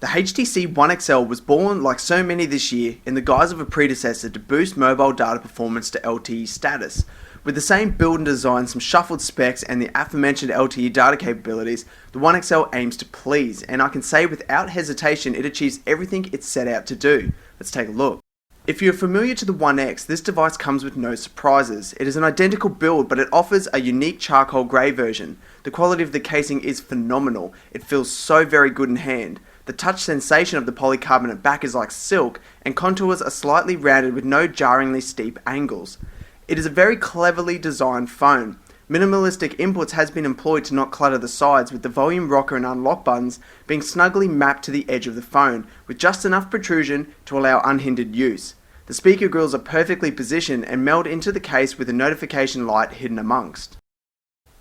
The HTC One XL was born, like so many this year, in the guise of a predecessor to boost mobile data performance to LTE status. With the same build and design, some shuffled specs, and the aforementioned LTE data capabilities, the One XL aims to please, and I can say without hesitation it achieves everything it's set out to do. Let's take a look. If you're familiar to the One X, this device comes with no surprises. It is an identical build, but it offers a unique charcoal grey version. The quality of the casing is phenomenal. It feels so very good in hand. The touch sensation of the polycarbonate back is like silk, and contours are slightly rounded with no jarringly steep angles. It is a very cleverly designed phone. Minimalistic inputs has been employed to not clutter the sides, with the volume rocker and unlock buttons being snugly mapped to the edge of the phone, with just enough protrusion to allow unhindered use. The speaker grills are perfectly positioned and meld into the case with a notification light hidden amongst.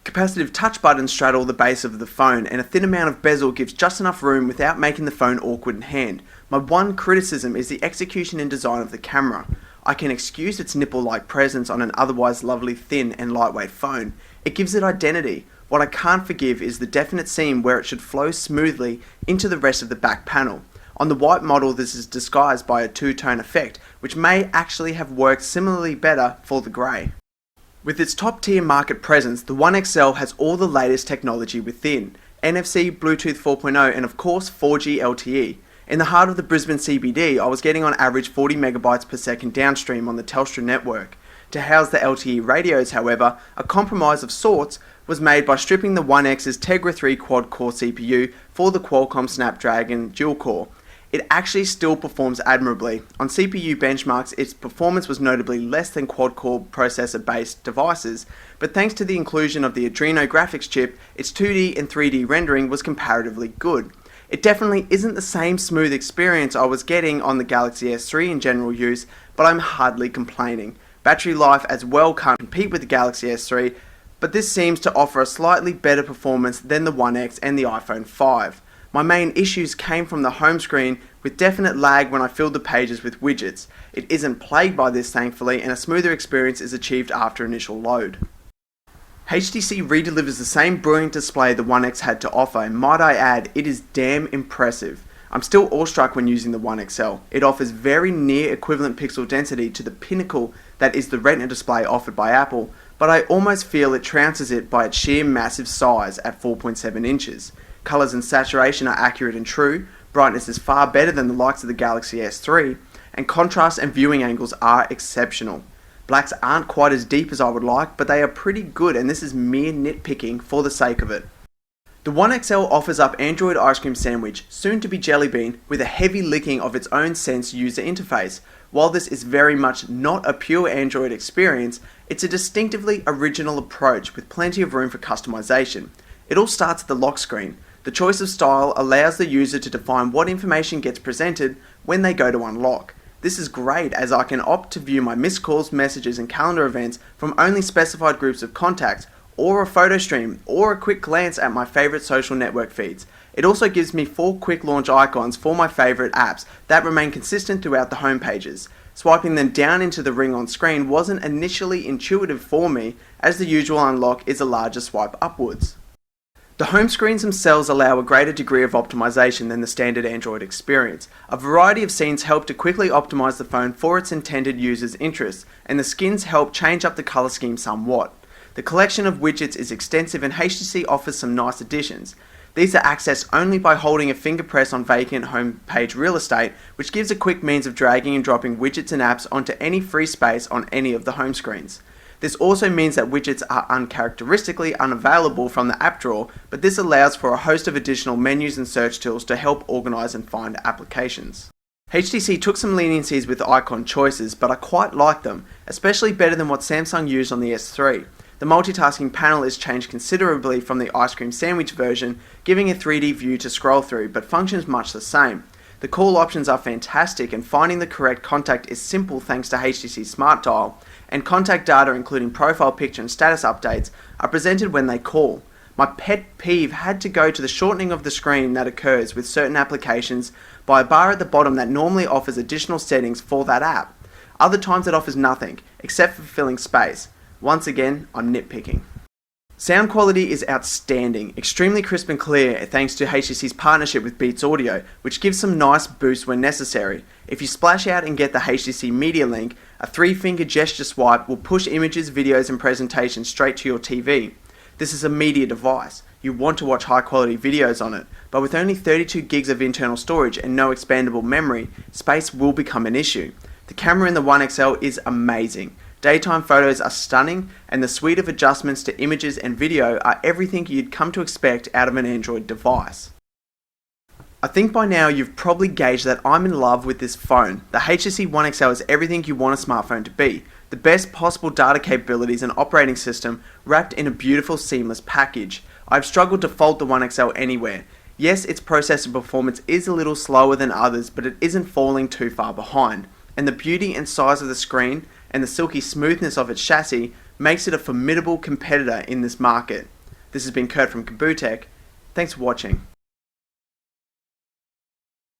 Capacitive touch buttons straddle the base of the phone, and a thin amount of bezel gives just enough room without making the phone awkward in hand. My one criticism is the execution and design of the camera. I can excuse its nipple-like presence on an otherwise lovely thin and lightweight phone. It gives it identity. What I can't forgive is the definite seam where it should flow smoothly into the rest of the back panel. On the white model, this is disguised by a two-tone effect, which may actually have worked similarly better for the grey. With its top-tier market presence, the One XL has all the latest technology within: NFC, Bluetooth 4.0, and of course 4G LTE. In the heart of the Brisbane CBD, I was getting on average 40 megabytes per second downstream on the Telstra network. To house the LTE radios, however, a compromise of sorts was made by stripping the One X's Tegra 3 quad-core CPU for the Qualcomm Snapdragon dual-core. It actually still performs admirably. On CPU benchmarks, its performance was notably less than quad-core processor-based devices, but thanks to the inclusion of the Adreno graphics chip, its 2D and 3D rendering was comparatively good. It definitely isn't the same smooth experience I was getting on the Galaxy S3 in general use, but I'm hardly complaining. Battery life as well can't compete with the Galaxy S3, but this seems to offer a slightly better performance than the One X and the iPhone 5. My main issues came from the home screen, with definite lag when I filled the pages with widgets. It isn't plagued by this thankfully, and a smoother experience is achieved after initial load. HTC redelivers the same brilliant display the One X had to offer, and might I add, it is damn impressive. I'm still awestruck when using the One XL. It offers very near equivalent pixel density to the pinnacle that is the Retina display offered by Apple, but I almost feel it trounces it by its sheer massive size at 4.7 inches. Colours and saturation are accurate and true, brightness is far better than the likes of the Galaxy S3, and contrast and viewing angles are exceptional. Blacks aren't quite as deep as I would like, but they are pretty good, and this is mere nitpicking for the sake of it. The One XL offers up Android ice cream sandwich, soon to be Jelly Bean, with a heavy licking of its own Sense user interface. While this is very much not a pure Android experience, it's a distinctively original approach with plenty of room for customization. It all starts at the lock screen. The choice of style allows the user to define what information gets presented when they go to unlock. This is great, as I can opt to view my missed calls, messages and calendar events from only specified groups of contacts, or a photo stream, or a quick glance at my favourite social network feeds. It also gives me 4 quick launch icons for my favourite apps that remain consistent throughout the home pages. Swiping them down into the ring on screen wasn't initially intuitive for me, as the usual unlock is a larger swipe upwards. The home screens themselves allow a greater degree of optimization than the standard Android experience. A variety of scenes help to quickly optimize the phone for its intended user's interests, and the skins help change up the color scheme somewhat. The collection of widgets is extensive, and HTC offers some nice additions. These are accessed only by holding a finger press on vacant home page real estate, which gives a quick means of dragging and dropping widgets and apps onto any free space on any of the home screens. This also means that widgets are uncharacteristically unavailable from the app drawer, but this allows for a host of additional menus and search tools to help organize and find applications. HTC took some leniencies with icon choices, but I quite like them, especially better than what Samsung used on the S3. The multitasking panel is changed considerably from the ice cream sandwich version, giving a 3D view to scroll through, but functions much the same. The call options are fantastic, and finding the correct contact is simple thanks to HTC Smart Dial, and contact data including profile picture and status updates are presented when they call. My pet peeve had to go to the shortening of the screen that occurs with certain applications by a bar at the bottom that normally offers additional settings for that app. Other times it offers nothing, except for filling space. Once again, I'm nitpicking. Sound quality is outstanding, extremely crisp and clear thanks to HTC's partnership with Beats Audio, which gives some nice boost when necessary. If you splash out and get the HTC Media Link, a 3-finger gesture swipe will push images, videos and presentations straight to your TV. This is a media device. You want to watch high quality videos on it, but with only 32 gigs of internal storage and no expandable memory, space will become an issue. The camera in the One XL is amazing. Daytime photos are stunning, and the suite of adjustments to images and video are everything you'd come to expect out of an Android device. I think by now you've probably gauged that I'm in love with this phone. The HTC One XL is everything you want a smartphone to be. The best possible data capabilities and operating system wrapped in a beautiful seamless package. I've struggled to fault the One XL anywhere. Yes, its processor performance is a little slower than others, but it isn't falling too far behind. And the beauty and size of the screen and the silky smoothness of its chassis makes it a formidable competitor in this market. This has been Kurt from KABOOtech. Thanks for watching.